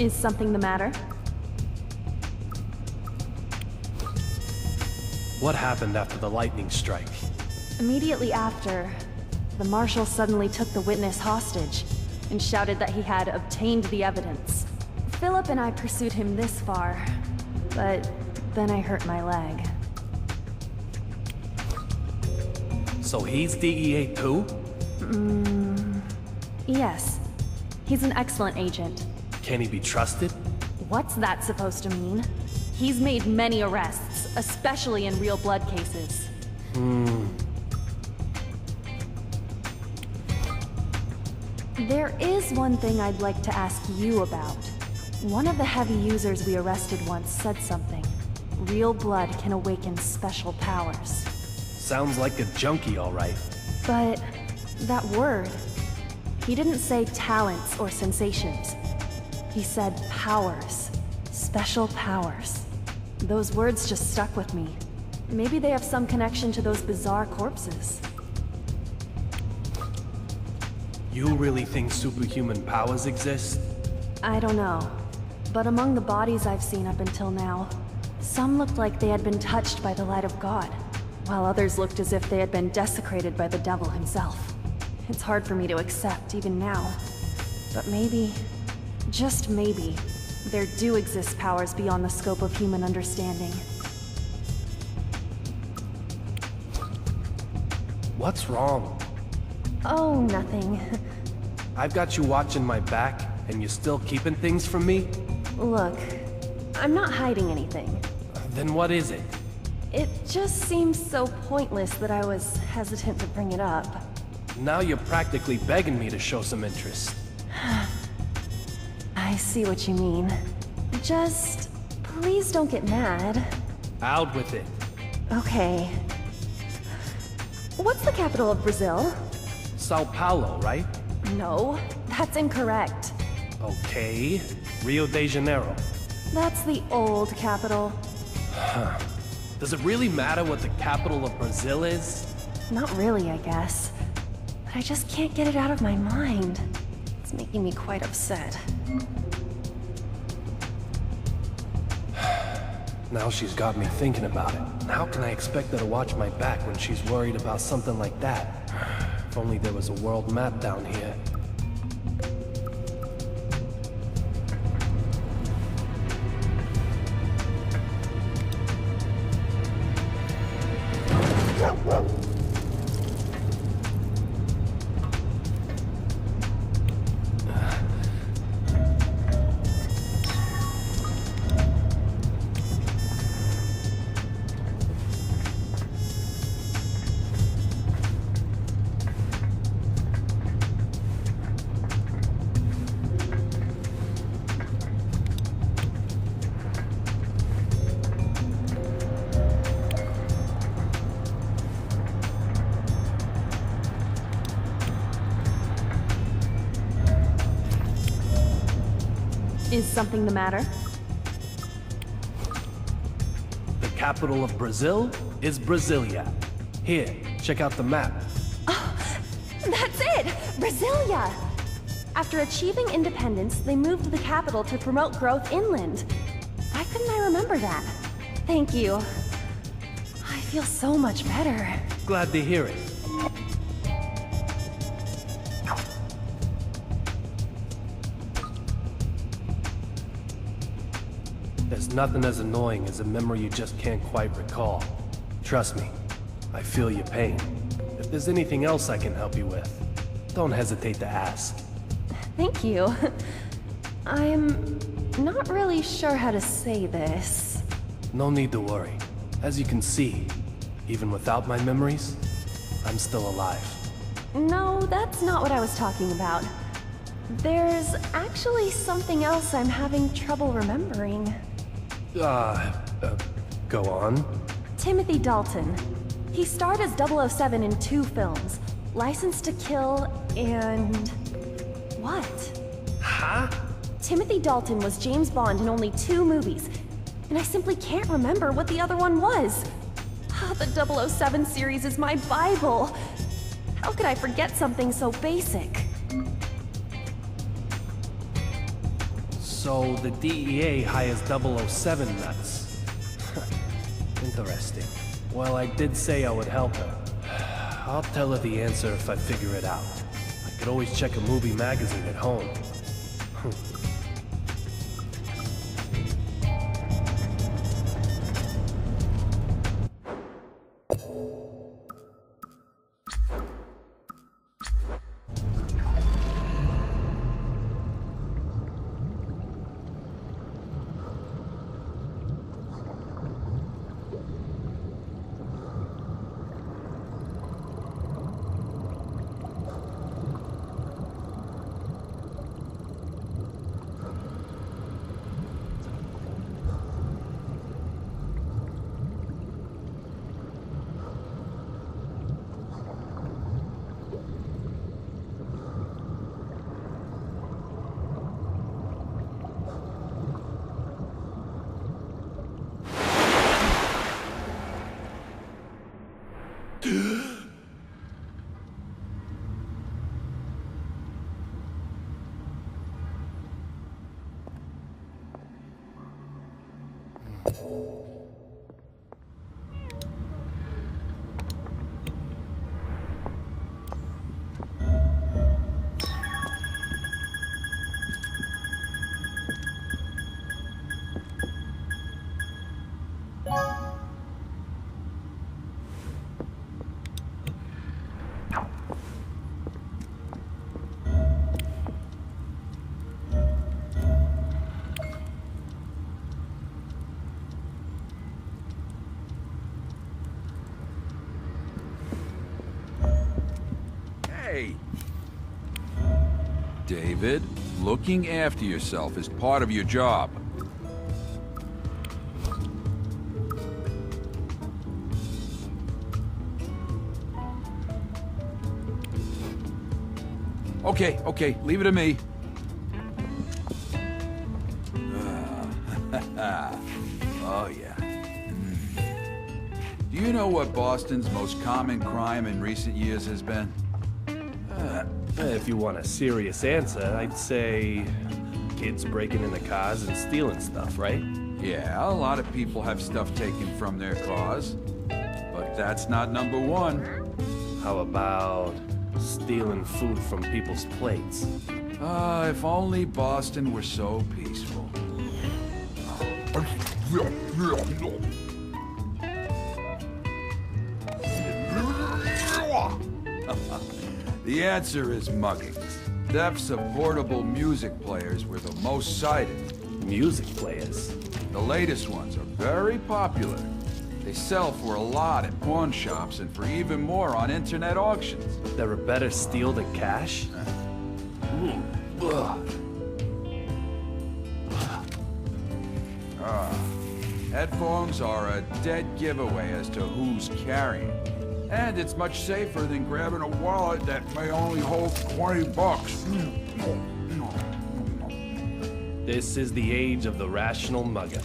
Is something the matter? What happened after the lightning strike? Immediately after, the Marshal suddenly took the witness hostage and shouted that he had obtained the evidence. Philip and I pursued him this far, but then I hurt my leg. So he's DEA too? Yes. He's an excellent agent. Can he be trusted? What's that supposed to mean? He's made many arrests, especially in real blood cases. There is one thing I'd like to ask you about. One of the heavy users we arrested once said something. Real blood can awaken special powers. Sounds like a junkie, all right. But that word, he didn't say talents or sensations. He said powers. Special powers. Those words just stuck with me. Maybe they have some connection to those bizarre corpses. You really think superhuman powers exist? I don't know. But among the bodies I've seen up until now, some looked like they had been touched by the light of God, while others looked as if they had been desecrated by the devil himself. It's hard for me to accept, even now. But maybe, just maybe, there do exist powers beyond the scope of human understanding. What's wrong? Oh, nothing. I've got you watching my back, and you're still keeping things from me? Look, I'm not hiding anything. Then what is it? It just seems so pointless that I was hesitant to bring it up. Now you're practically begging me to show some interest. I see what you mean. Just, please don't get mad. Out with it. Okay. What's the capital of Brazil? Sao Paulo, right? No, that's incorrect. Okay. Rio de Janeiro. That's the old capital. Does it really matter what the capital of Brazil is? Not really, I guess. But I just can't get it out of my mind. It's making me quite upset. Now she's got me thinking about it. And how can I expect her to watch my back when she's worried about something like that? If only there was a world map down here. Is something the matter? The capital of Brazil is Brasilia. Here, check out the map. That's it! Brasilia! After achieving independence, they moved the capital to promote growth inland. Why couldn't I remember that? Thank you. I feel so much better. Glad to hear it. There's nothing as annoying as a memory you just can't quite recall. Trust me, I feel your pain. If there's anything else I can help you with, don't hesitate to ask. Thank you. I'm not really sure how to say this. No need to worry. As you can see, even without my memories, I'm still alive. No, that's not what I was talking about. There's actually something else I'm having trouble remembering. Go on. Timothy Dalton. He starred as 007 in 2 films. License to Kill and... what? Huh? Timothy Dalton was James Bond in only 2 movies, and I simply can't remember what the other one was. The 007 series is my Bible. How could I forget something so basic? So So the DEA hires 007 nuts. Interesting. Well, I did say I would help her. I'll tell her the answer if I figure it out. I could always check a movie magazine at home. Hey! David, looking after yourself is part of your job. Okay, leave it to me. Oh, yeah. Do you know what Boston's most common crime in recent years has been? If you want a serious answer, I'd say kids breaking into cars and stealing stuff, right? Yeah, a lot of people have stuff taken from their cars. But that's not number one. How about stealing food from people's plates? If only Boston were so peaceful. The answer is muggings. Thefts of portable music players were the most cited. Music players? The latest ones are very popular. They sell for a lot at pawn shops and for even more on internet auctions. They're a better steal than cash? Headphones are a dead giveaway as to who's carrying. And it's much safer than grabbing a wallet that may only hold 20 bucks. This is the age of the rational mugger.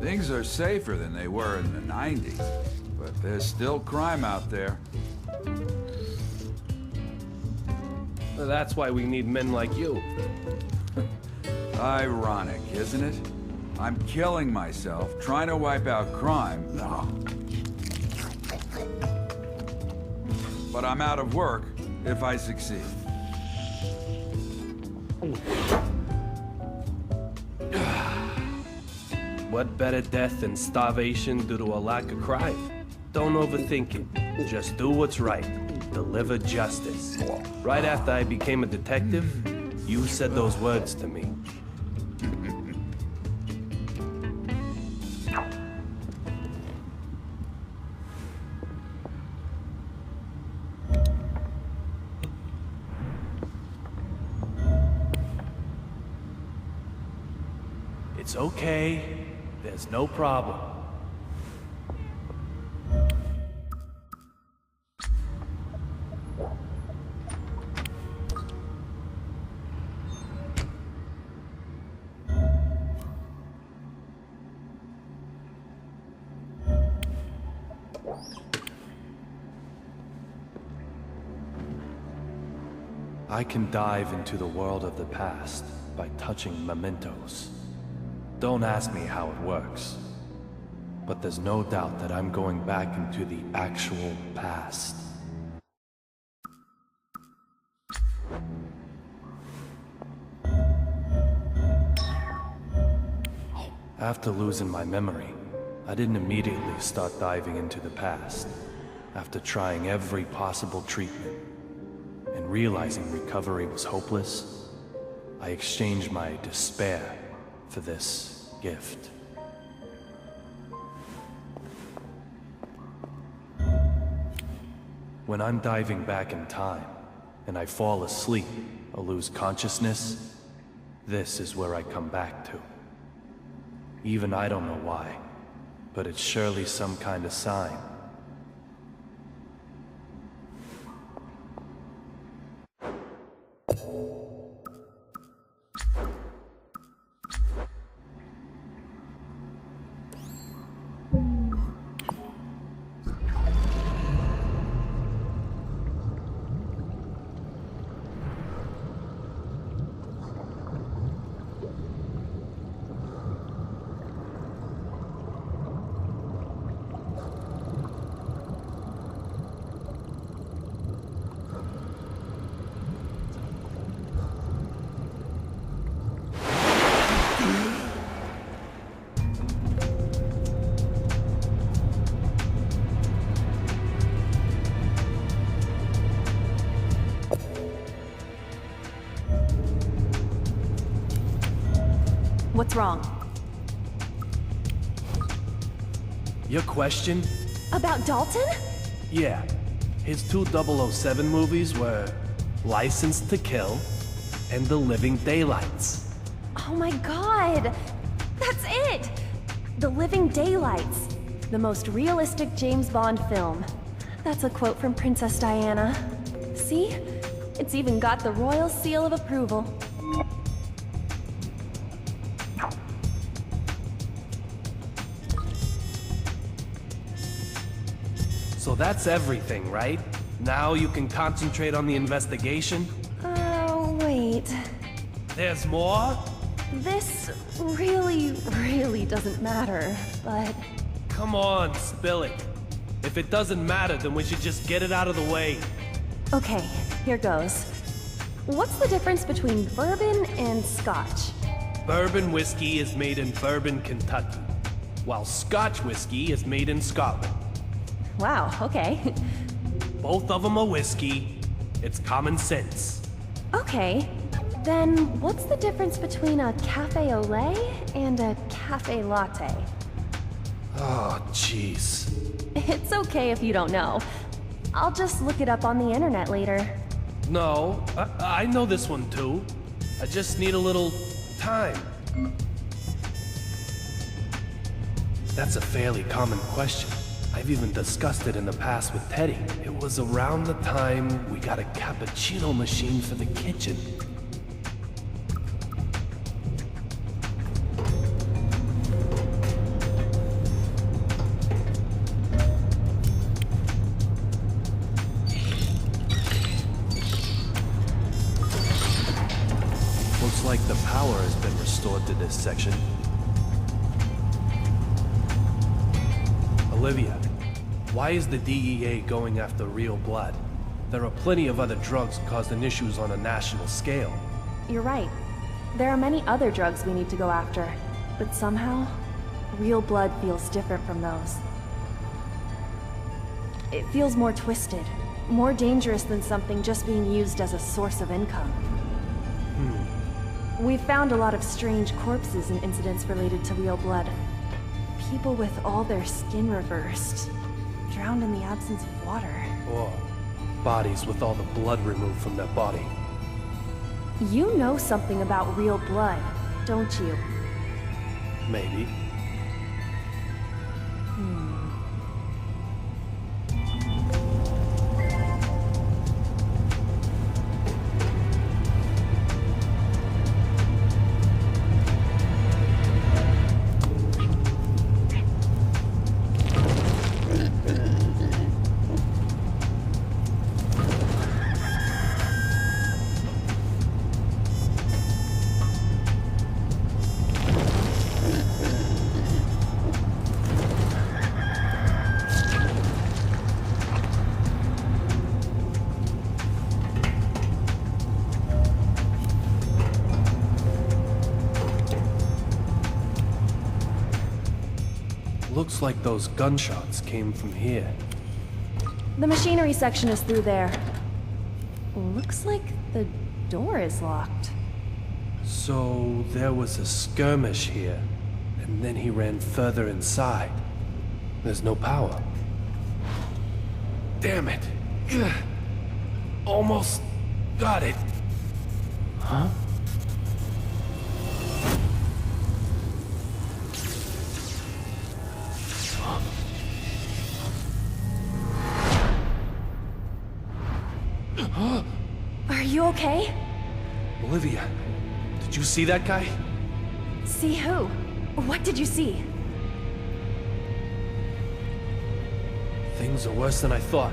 Things are safer than they were in the 90s, but there's still crime out there. That's why we need men like you. Ironic, isn't it? I'm killing myself, trying to wipe out crime. But I'm out of work if I succeed. What better death than starvation due to a lack of crime? Don't overthink it. Just do what's right. Deliver justice. Right after I became a detective, you said those words to me. It's okay. There's no problem. I can dive into the world of the past by touching mementos. Don't ask me how it works, but there's no doubt that I'm going back into the actual past. After losing my memory, I didn't immediately start diving into the past. After trying every possible treatment and realizing recovery was hopeless, I exchanged my despair for this gift. When I'm diving back in time, and I fall asleep or lose consciousness, this is where I come back to. Even I don't know why, but it's surely some kind of sign. What's wrong? Your question? About Dalton? Yeah. His two 007 movies were License to Kill and The Living Daylights. Oh my god! That's it! The Living Daylights. The most realistic James Bond film. That's a quote from Princess Diana. See? It's even got the royal seal of approval. So that's everything, right? Now you can concentrate on the investigation? Oh, wait. There's more? This really doesn't matter, but... Come on, spill it. If it doesn't matter, then we should just get it out of the way. Okay, here goes. What's the difference between bourbon and scotch? Bourbon whiskey is made in Bourbon, Kentucky, while Scotch whiskey is made in Scotland. Wow, okay. Both of them are whiskey. It's common sense. Okay, then what's the difference between a cafe au lait and a cafe latte? Oh, jeez. It's okay if you don't know. I'll just look it up on the internet later. No, I know this one too. I just need a little time. That's a fairly common question. I've even discussed it in the past with Teddy. It was around the time we got a cappuccino machine for the kitchen. Looks like the power has been restored to this section. Olivia, why is the DEA going after real blood? There are plenty of other drugs causing issues on a national scale. You're right. There are many other drugs we need to go after, but somehow, real blood feels different from those. It feels more twisted, more dangerous than something just being used as a source of income. We've found a lot of strange corpses and incidents related to real blood. People with all their skin reversed, drowned in the absence of water. Or bodies with all the blood removed from their body. You know something about real blood, don't you? Maybe. Looks like those gunshots came from here. The machinery section is through there. Looks like the door is locked. So there was a skirmish here, and then he ran further inside. There's no power. Damn it! Ugh. Almost got it. Huh? Are you okay? Olivia, did you see that guy? See who? What did you see? Things are worse than I thought.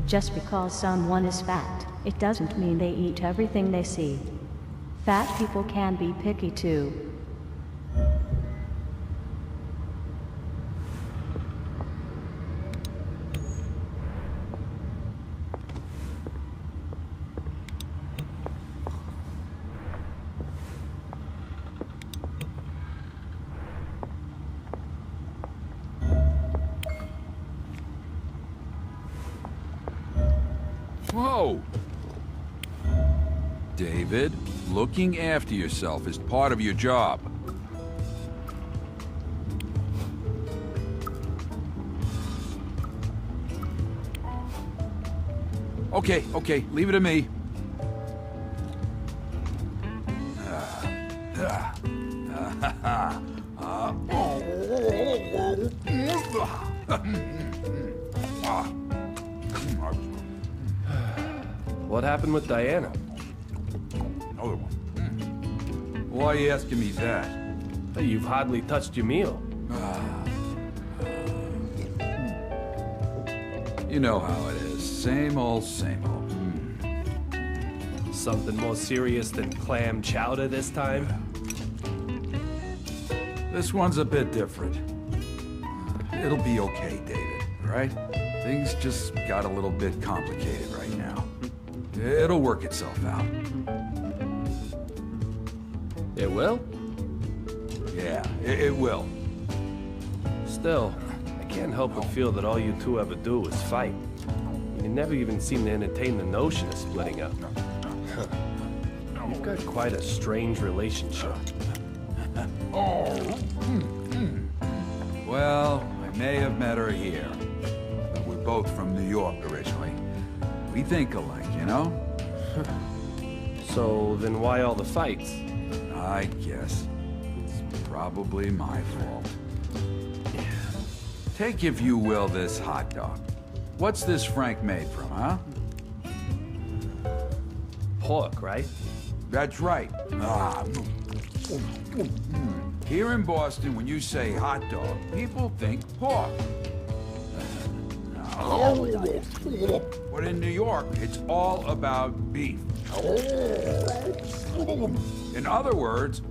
Just because someone is fat, it doesn't mean they eat everything they see. Fat people can be picky too. Whoa! David, looking after yourself is part of your job. Okay, leave it to me. What happened with Diana? Another one. Why are you asking me that? Hey, you've hardly touched your meal. You know how it is. Same old, same old. Something more serious than clam chowder this time? This one's a bit different. It'll be okay, David, right? Things just got a little bit complicated right now. It'll work itself out. It will? Yeah, it will. Still, I can't help but feel that all you two ever do is fight. You never even seem to entertain the notion of splitting up. You've got quite a strange relationship. Well, I may have met her here. But we're both from New York originally. We think alike, you know? So then why all the fights? I guess. It's probably my fault. Take, if you will, this hot dog. What's this Frank made from, huh? Pork, right? That's right. Here in Boston, when you say hot dog, people think pork. But in New York, it's all about beef. In other words,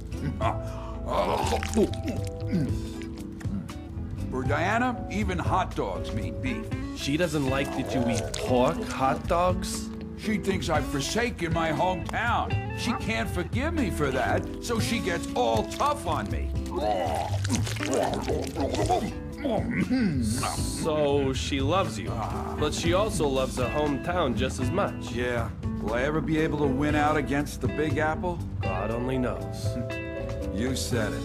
for Diana, even hot dogs mean beef. She doesn't like that you eat pork hot dogs? She thinks I've forsaken my hometown. She can't forgive me for that, so she gets all tough on me. So she loves you, but she also loves her hometown just as much. Yeah. Will I ever be able to win out against the Big Apple? God only knows. You said it.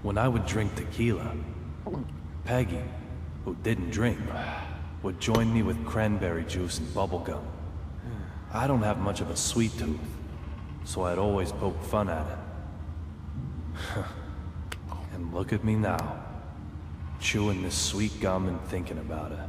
When I would drink tequila, Peggy, who didn't drink, would join me with cranberry juice and bubble gum. I don't have much of a sweet tooth, so I'd always poke fun at it. And look at me now, chewing this sweet gum and thinking about it.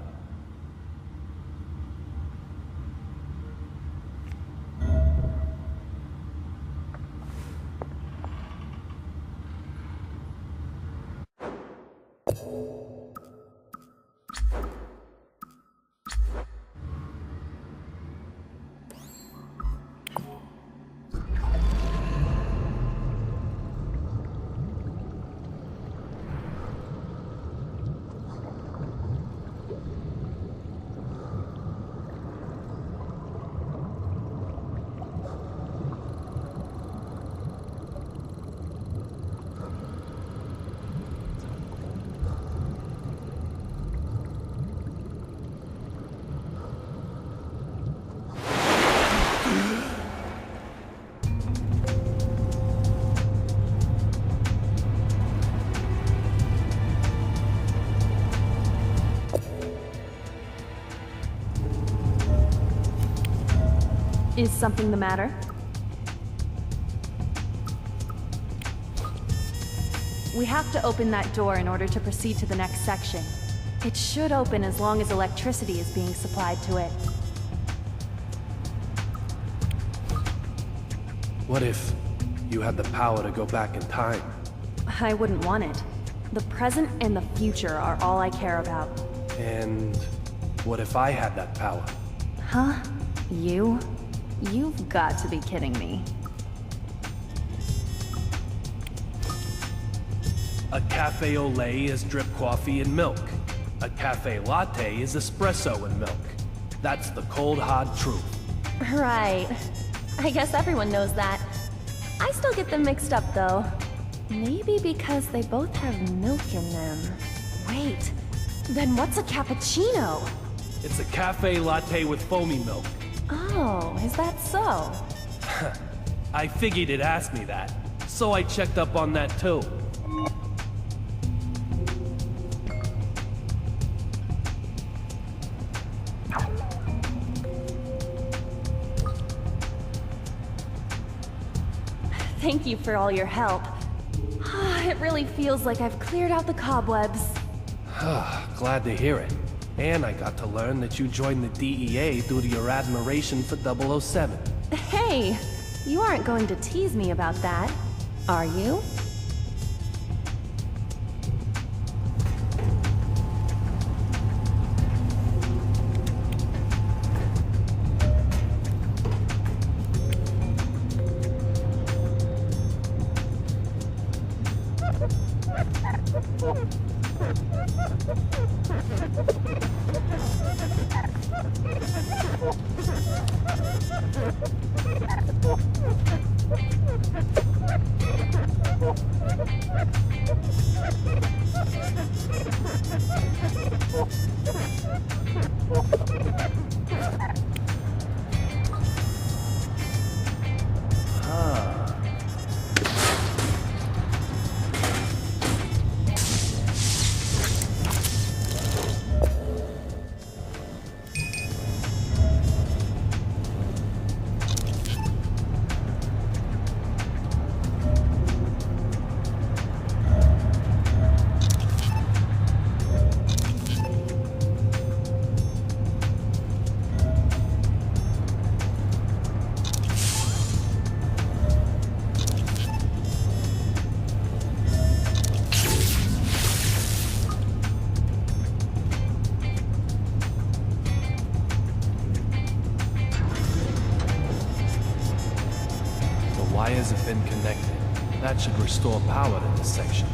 Is something the matter? We have to open that door in order to proceed to the next section. It should open as long as electricity is being supplied to it. What if you had the power to go back in time? I wouldn't want it. The present and the future are all I care about. And what if I had that power? Huh? You? You've got to be kidding me. A cafe au lait is drip coffee and milk. A cafe latte is espresso and milk. That's the cold, hard truth. Right. I guess everyone knows that. I still get them mixed up, though. Maybe because they both have milk in them. Wait, then what's a cappuccino? It's a cafe latte with foamy milk. Oh, is that so? I figured it'd ask me that, so I checked up on that too. Thank you for all your help. It really feels like I've cleared out the cobwebs. Glad to hear it. And I got to learn that you joined the DEA due to your admiration for 007. Hey, you aren't going to tease me about that, are you? wires have been connected. That should restore power to this section.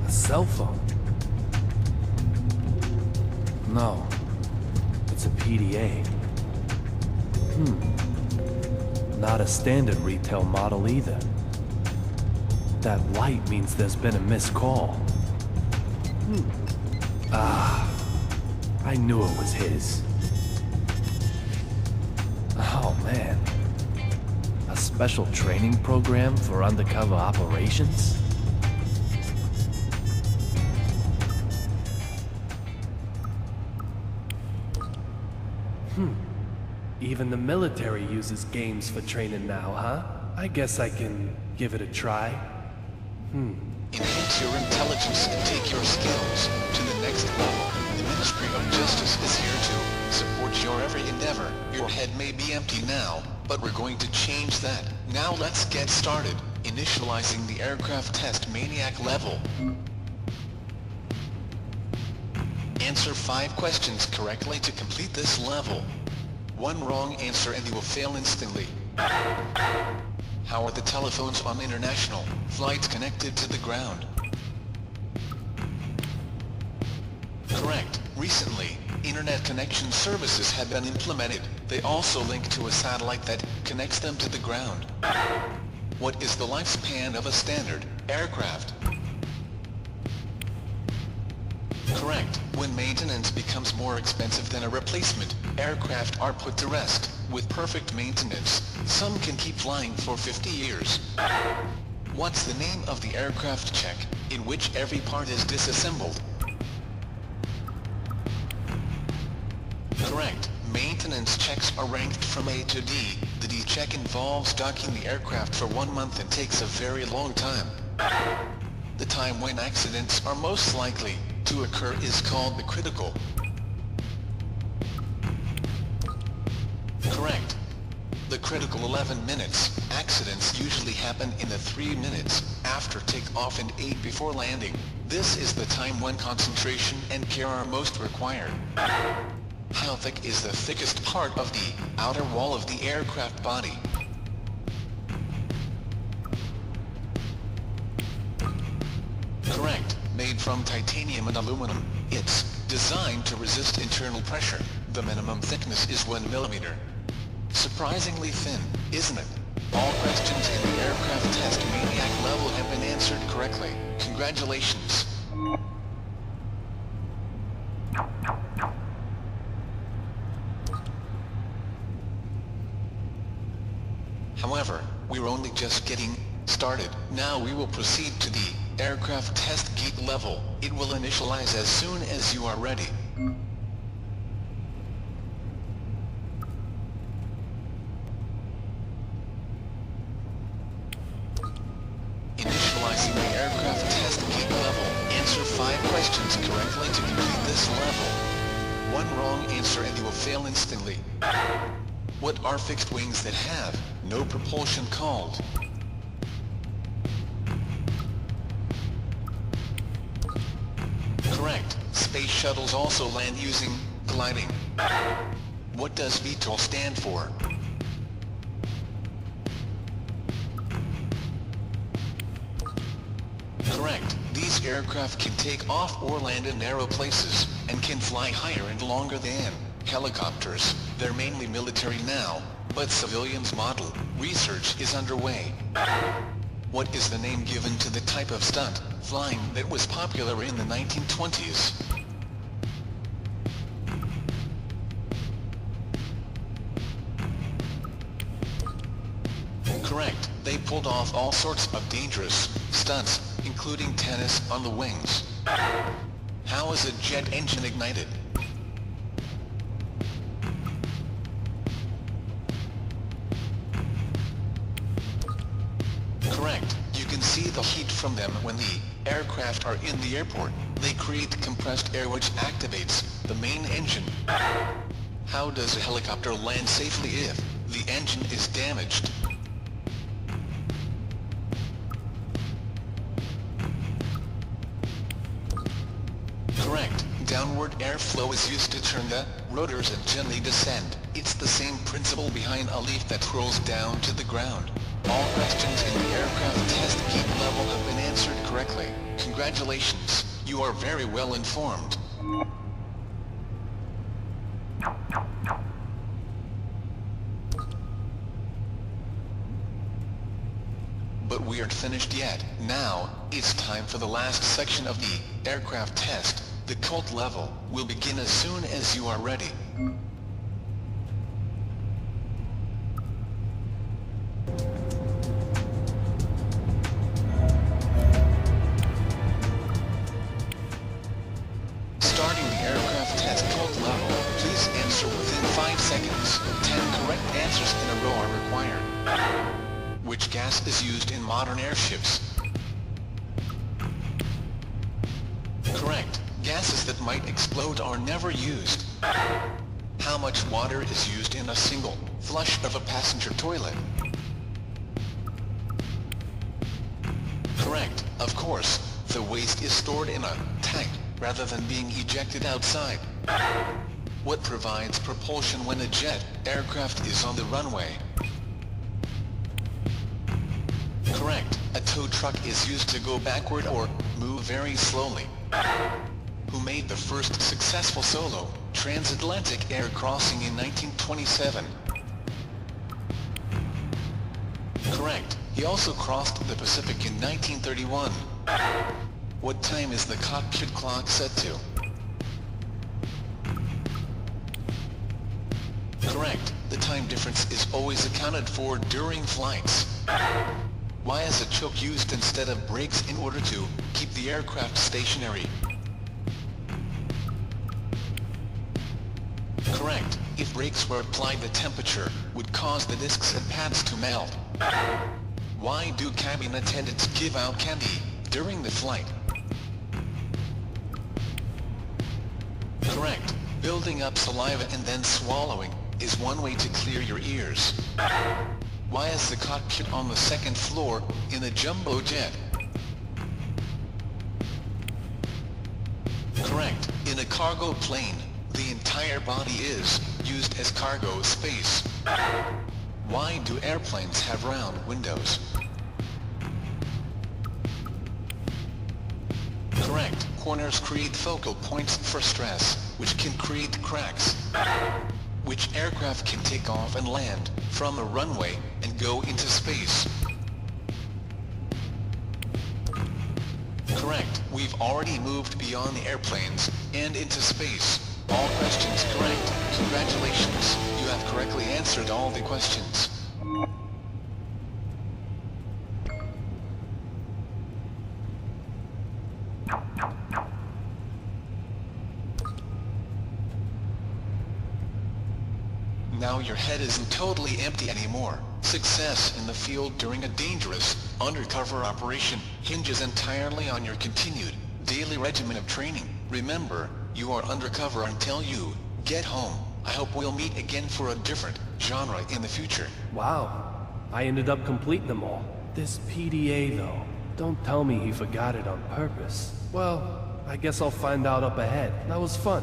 Cell phone? No. It's a PDA. Not a standard retail model either. That light means there's been a missed call. I knew it was his. Oh man. A special training program for undercover operations? Even the military uses games for training now, huh? I guess I can give it a try. Enhance your intelligence and take your skills to the next level. The Ministry of Justice is here to support your every endeavor. Your head may be empty now, but we're going to change that. Now let's get started. Initializing the aircraft test maniac level. Answer 5 questions correctly to complete this level. 1 wrong answer and you will fail instantly. How are the telephones on international flights connected to the ground? Correct. Recently, internet connection services have been implemented. They also link to a satellite that connects them to the ground. What is the lifespan of a standard aircraft? Correct. When maintenance becomes more expensive than a replacement, aircraft are put to rest. With perfect maintenance, some can keep flying for 50 years. What's the name of the aircraft check, in which every part is disassembled? Correct. Maintenance checks are ranked from A to D. The D check involves docking the aircraft for 1 month and takes a very long time. The time when accidents are most likely to occur is called the critical. Correct. The critical 11 minutes. Accidents usually happen in the 3 minutes after takeoff and 8 before landing. This is the time when concentration and care are most required. How thick is the thickest part of the outer wall of the aircraft body? Correct. Made from titanium and aluminum. It's designed to resist internal pressure. The minimum thickness is 1 millimeter. Surprisingly thin, isn't it? All questions in the aircraft test maniac level have been answered correctly. Congratulations. However, we're only just getting started. Now we will proceed to the aircraft test gate level. It will initialize as soon as you are ready. Initializing the aircraft test gate level. Answer 5 questions correctly to complete this level. 1 wrong answer and you will fail instantly. What are fixed wings that have no propulsion called? Correct. Space shuttles also land using gliding. What does VTOL stand for? Correct. These aircraft can take off or land in narrow places, and can fly higher and longer than Helicopters. They're mainly military now, but civilians model. Research is underway. What is the name given to the type of stunt flying that was popular in the 1920s? Correct. They pulled off all sorts of dangerous stunts, including tennis on the wings. How is a jet engine ignited? Correct. You can see the heat from them when the aircraft are in the airport. They create compressed air which activates the main engine. How does a helicopter land safely if the engine is damaged? Correct. Downward airflow is used to turn the rotors and gently descend. It's the same principle behind a leaf that rolls down to the ground. All questions in the aircraft test heat level have been answered correctly. Congratulations. You are very well informed. But we aren't finished yet. Now, it's time for the last section of the aircraft test. The cult level will begin as soon as you are ready. Starting the aircraft test cult level, please answer within 5 seconds. 10 correct answers in a row are required. Which gas is used in modern airships? Correct. Gases that might explode are never used. How much water is used in a single flush of a passenger toilet? Correct. Of course, the waste is stored in a tank rather than being ejected outside. What provides propulsion when a jet aircraft is on the runway? Correct. A tow truck is used to go backward or move very slowly. Who made the first successful solo transatlantic air crossing in 1927? Correct. He also crossed the Pacific in 1931. What time is the cockpit clock set to? Correct. The time difference is always accounted for during flights. Why is a choke used instead of brakes in order to keep the aircraft stationary? Correct. If brakes were applied, the temperature would cause the discs and pads to melt. Why do cabin attendants give out candy during the flight? Correct. Building up saliva and then swallowing is one way to clear your ears. Why is the cockpit on the second floor in a jumbo jet? Correct. In a cargo plane, the entire body is used as cargo space. Why do airplanes have round windows? Correct. Corners create focal points for stress, which can create cracks. Which aircraft can take off and land from a runway and go into space? Correct. We've already moved beyond the airplanes and into space. All questions correct. Congratulations. You have correctly answered all the questions. Now your head isn't totally empty anymore. Success in the field during a dangerous, undercover operation hinges entirely on your continued, daily regimen of training. Remember, you are undercover until you get home. I hope we'll meet again for a different genre in the future. Wow. I ended up completing them all. This PDA though, don't tell me he forgot it on purpose. Well, I guess I'll find out up ahead. That was fun.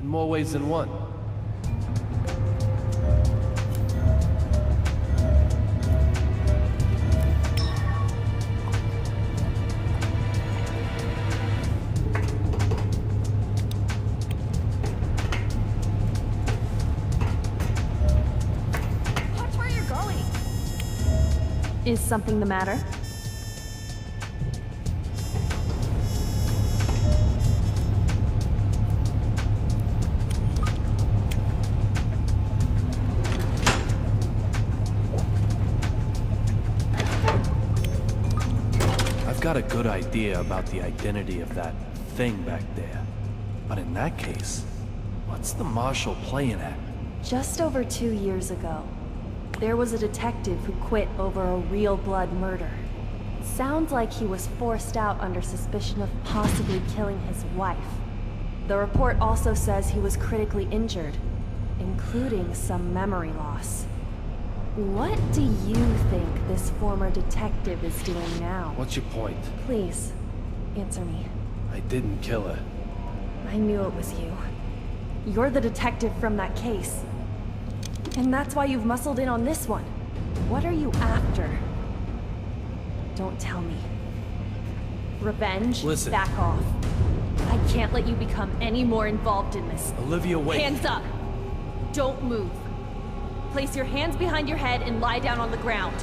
In more ways than one. Is something the matter? I've got a good idea about the identity of that thing back there. But in that case, what's the Marshal playing at? Just over 2 years ago, there was a detective who quit over a real blood murder. Sounds like he was forced out under suspicion of possibly killing his wife. The report also says he was critically injured, including some memory loss. What do you think this former detective is doing now? What's your point? Please, answer me. I didn't kill her. I knew it was you. You're the detective from that case. And that's why you've muscled in on this one. What are you after? Don't tell me. Revenge? Listen. Back off. I can't let you become any more involved in this. Olivia, wait. Hands up! Don't move. Place your hands behind your head and lie down on the ground.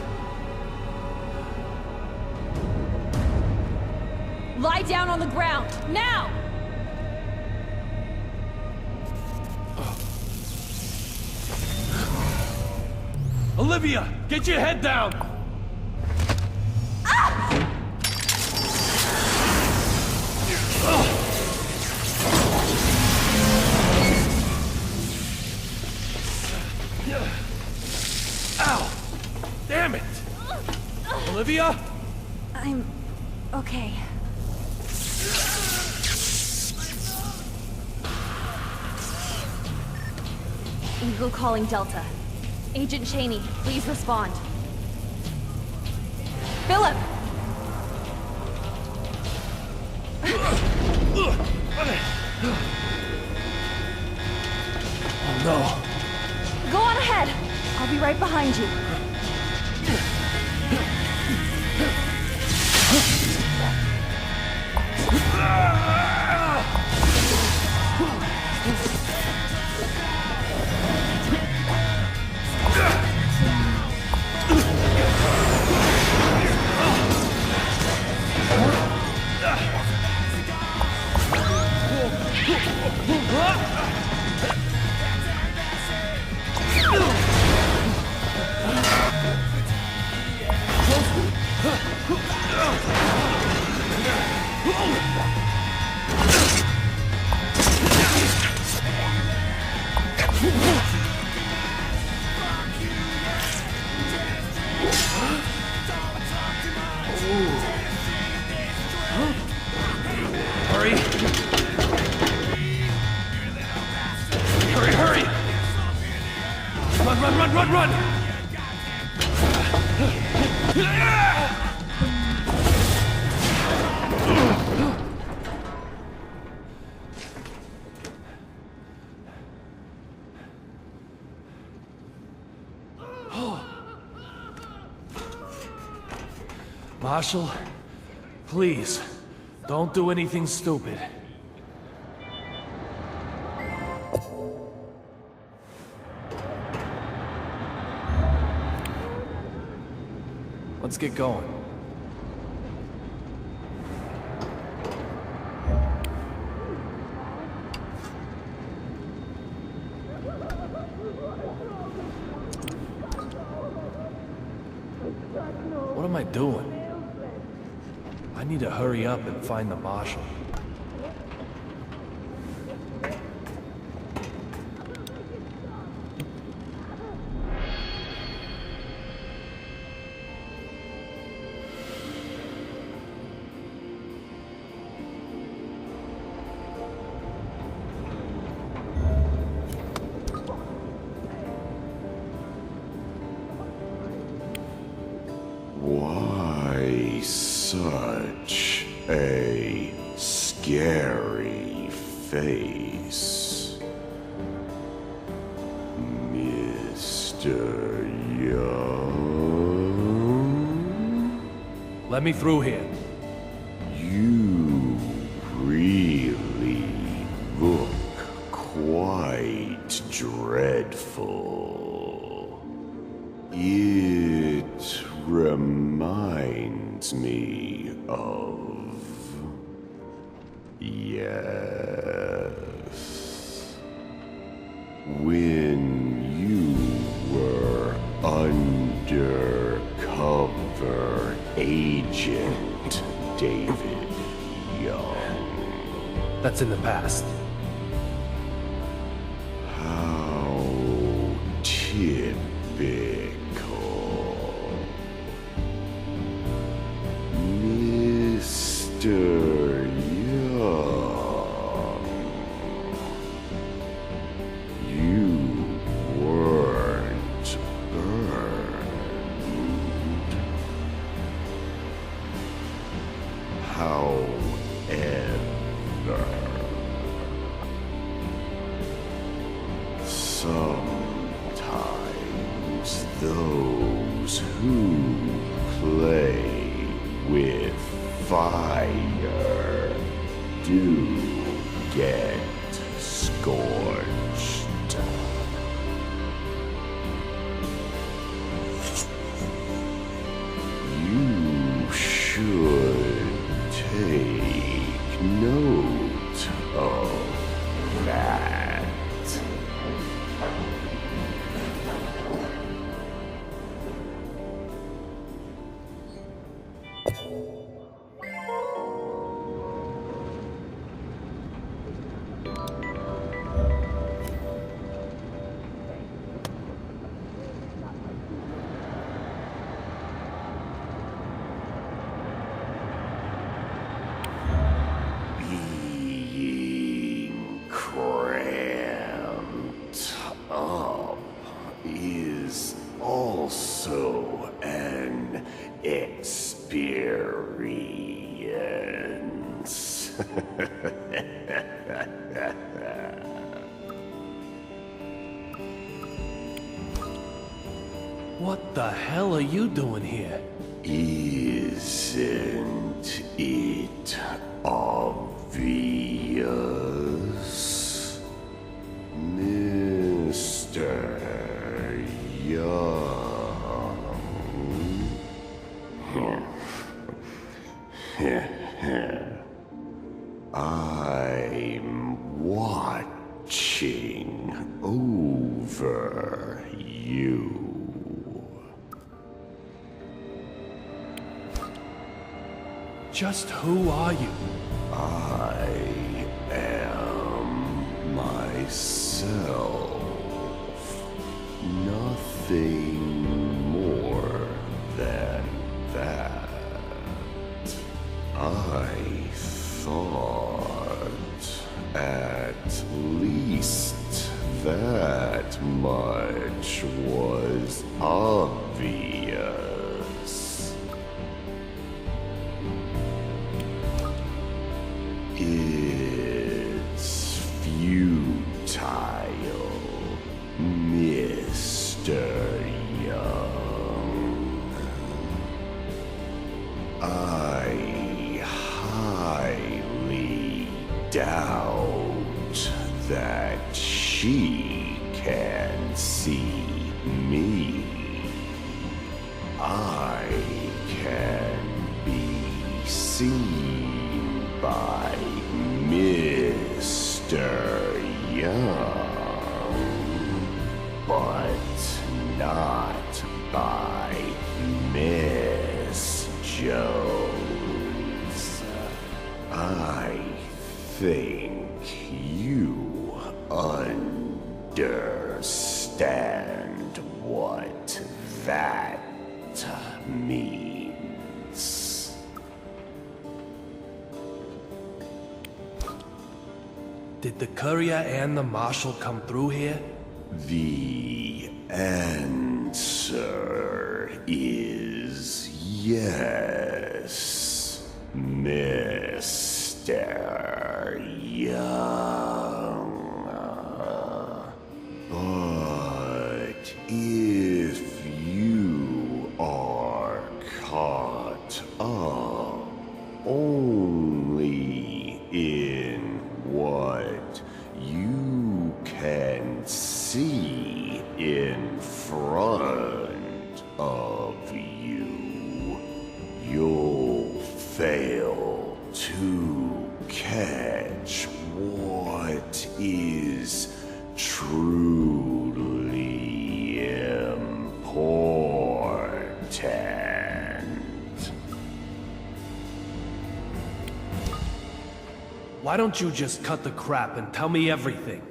Lie down on the ground, now! Olivia, get your head down! Ow! Damn it! Olivia? I'm... okay. Eagle calling Delta. Agent Cheney, please respond. Philip! Oh no. Go on ahead. I'll be right behind you. Hurry! Hurry, hurry! Run, run, run, run, run! Marshal, please, don't do anything stupid. Let's get going. What am I doing? I need to hurry up and find the Marshal. Why such a scary face, Mr. Young? Let me through here. You really look quite dreadful. It reminds Yes. When you were undercover agent David Young. That's in the past. How typical. Mr. Young. You weren't burned. However, sometimes those who play with fire do get scorched. You should take note of that. Being cramped up is also an experience. What the hell are you doing here? Isn't it obvious, Mr. Young? I'm watching over you. Just who are you? I am myself. Nothing more than that. I thought at least that much was obvious. It's futile, Mr. Young. I highly doubt that she can see me. I can be seen by Mr. Young, but not by Miss Jones. I think you understand what that means. Did the courier and the marshal come through here? The answer is yes, Mr. Young. But if you are caught up only in what you can see in front of you, you'll fail to catch catch what is truly important. Why don't you just cut the crap and tell me everything?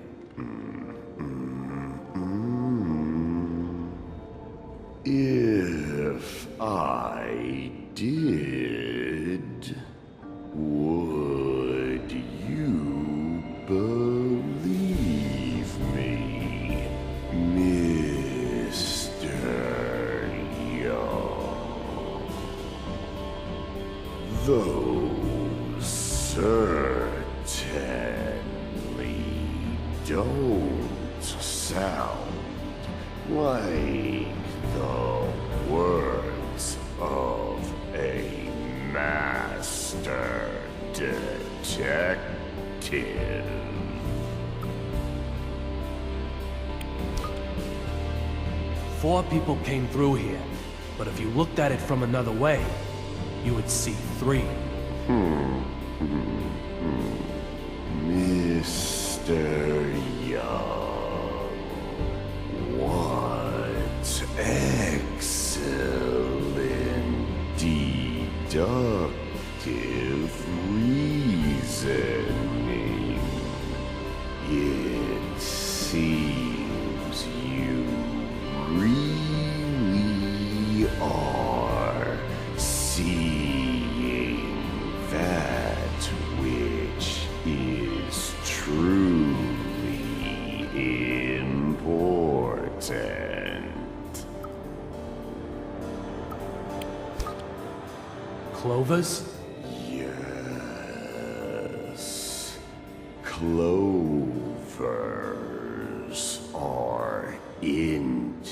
If I did, would you believe me, Mr. Young? Those certainly don't sound like the words of a master detective. Four people came through here, but if you looked at it from another way, you would see three. Mr. Young, what excellent deductive reasoning. It seems you really are seeing that which is truly important. Clovers? Yes. Clovers are integral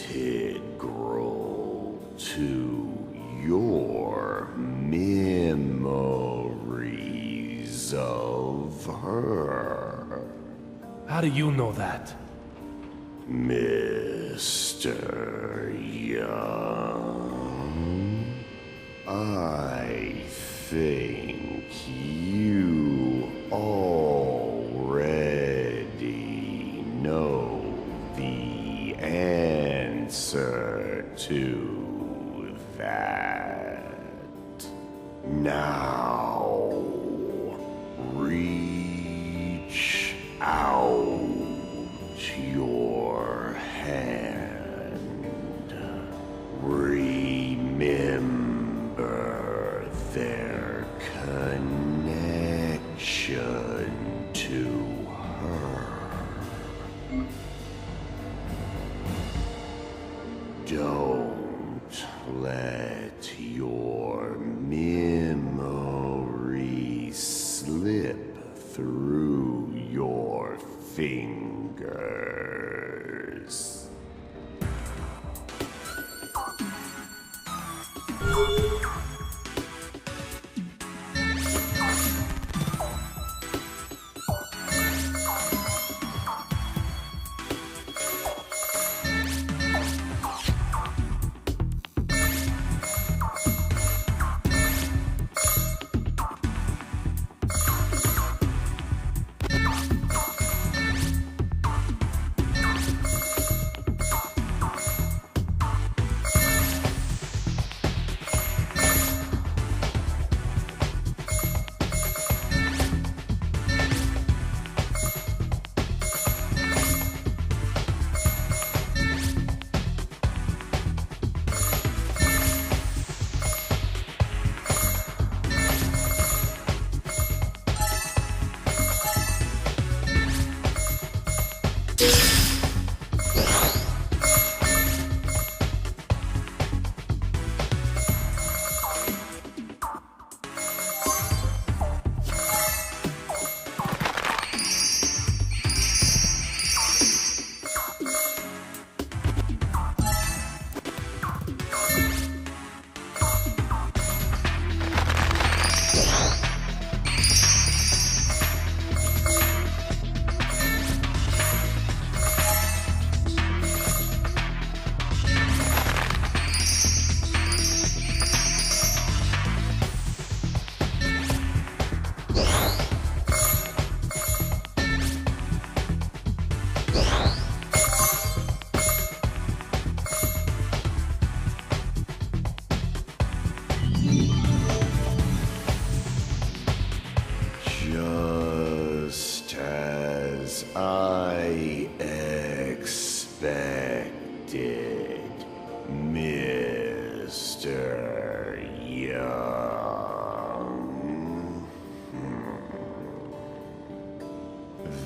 to your memories of her. How do you know that? Mr. Young, I think you already know the answer to that. Now, reach out your hand. Remember their connection to her. Don't let your memory slip through your fingers.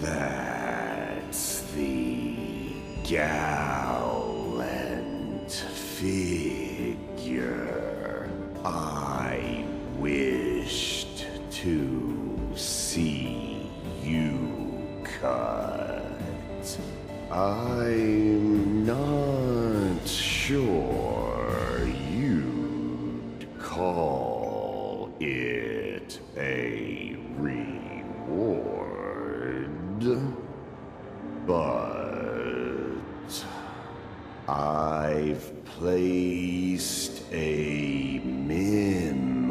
That's the gallant figure I wished to see you cut. I'm not sure you'd call it a reward, but I've placed a memory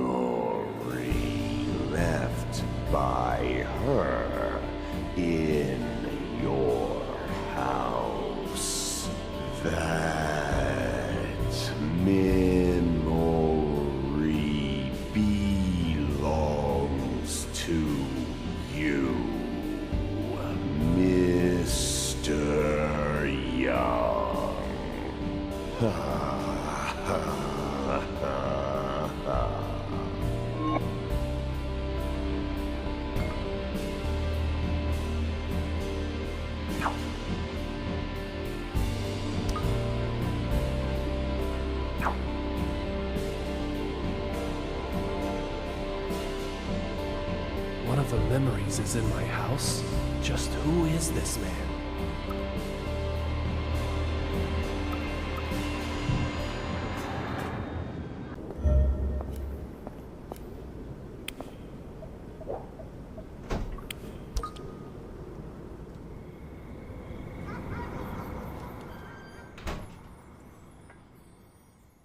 left by her in your house. That memory belongs to you, Mr. Young. One of the memories is in my house? Just who is this man?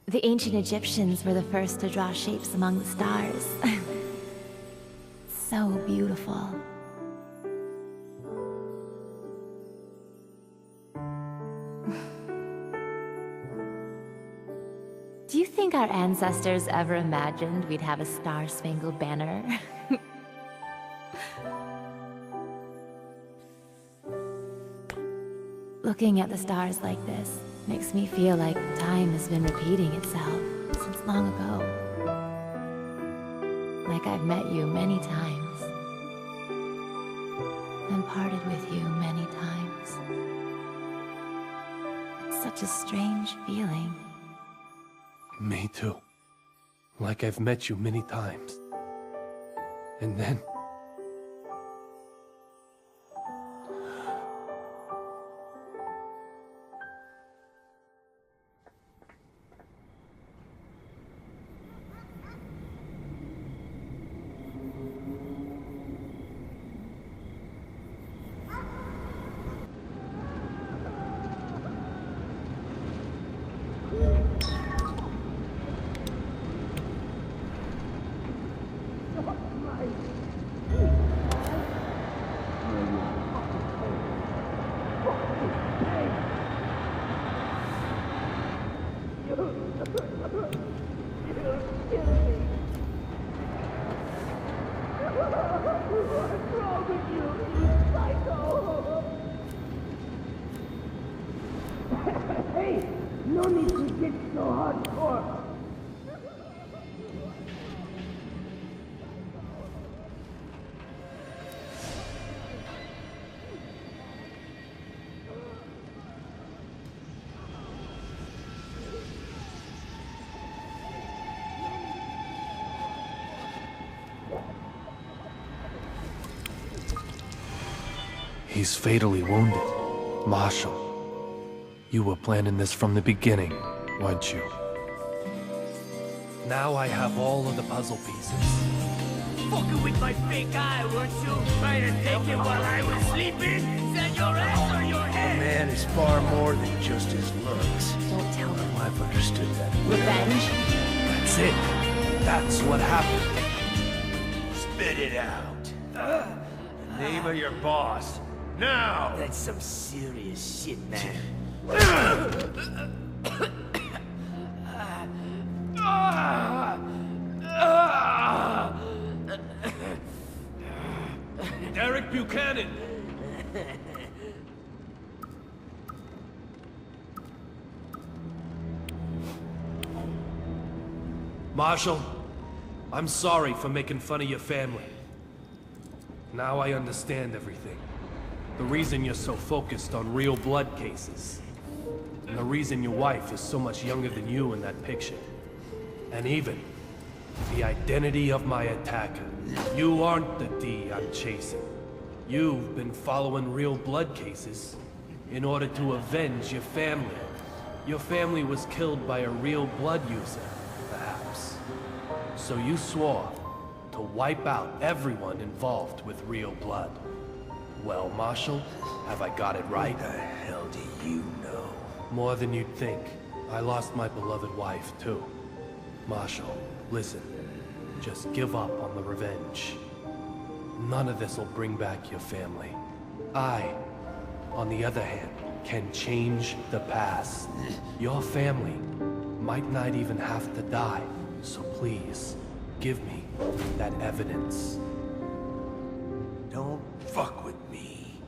The ancient Egyptians were the first to draw shapes among the stars. So beautiful. Do you think our ancestors ever imagined we'd have a star-spangled banner? Looking at the stars like this makes me feel like time has been repeating itself since long ago. Like I've met you many times, and parted with you many times. It's such a strange feeling. Me too. Like I've met you many times. And then... He's fatally wounded. Marshall, you were planning this from the beginning, weren't you? Now I have all of the puzzle pieces. Fucking with my fake eye, weren't you? Trying to take it while I was sleeping? Is that your ass or your head? Man is far more than just his looks. Don't tell them. I've understood that. Revenge? That's it. That's what happened. Spit it out. The name of your boss. Now! That's some serious shit, man. Derek Buchanan! Marshall, I'm sorry for making fun of your family. Now I understand everything. The reason you're so focused on real blood cases. And the reason your wife is so much younger than you in that picture. And even the identity of my attacker. You aren't the D I'm chasing. You've been following real blood cases in order to avenge your family. Your family was killed by a real blood user, perhaps. So you swore to wipe out everyone involved with real blood. Well, Marshall, have I got it right? What the hell do you know? More than you'd think. I lost my beloved wife, too. Marshall, listen. Just give up on the revenge. None of this will bring back your family. I, on the other hand, can change the past. Your family might not even have to die. So please, give me that evidence. Don't fuck with me.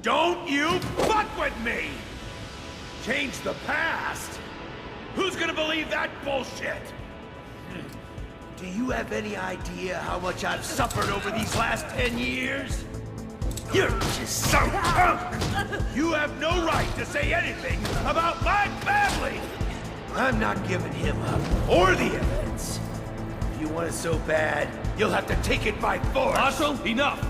Don't you fuck with me! Change the past? Who's gonna believe that bullshit? Do you have any idea how much I've suffered over these last 10 years? You're just some punk! You have no right to say anything about my family! I'm not giving him up, or the evidence. If you want it so bad, you'll have to take it by force! Marshall, enough!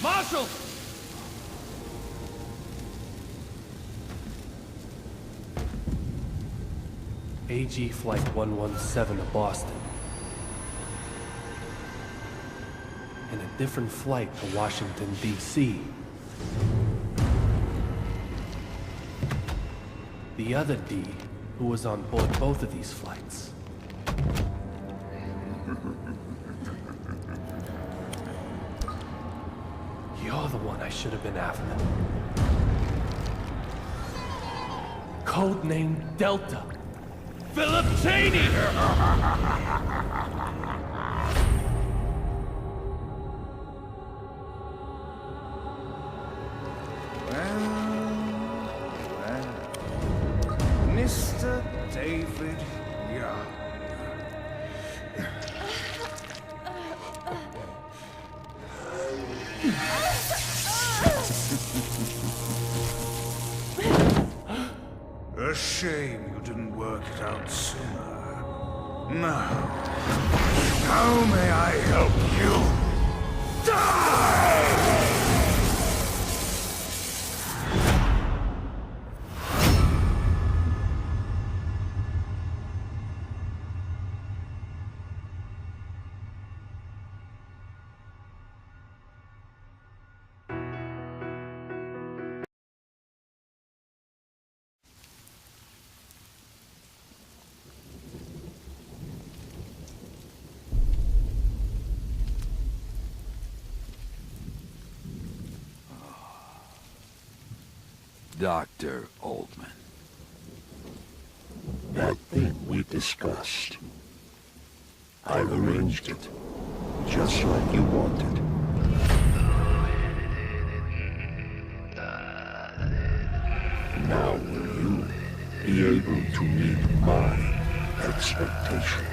Marshall! AG Flight 117 of Boston. And a different flight to Washington, D.C. The other D, who was on board both of these flights. You're the one I should have been after. Codename Delta. Philip Cheney! Mr. David Young. A shame you didn't work it out sooner. Now, how may I help you? Die! Dr. Oldman. That thing we discussed. I've arranged it, just like you wanted. Now will you be able to meet my expectations?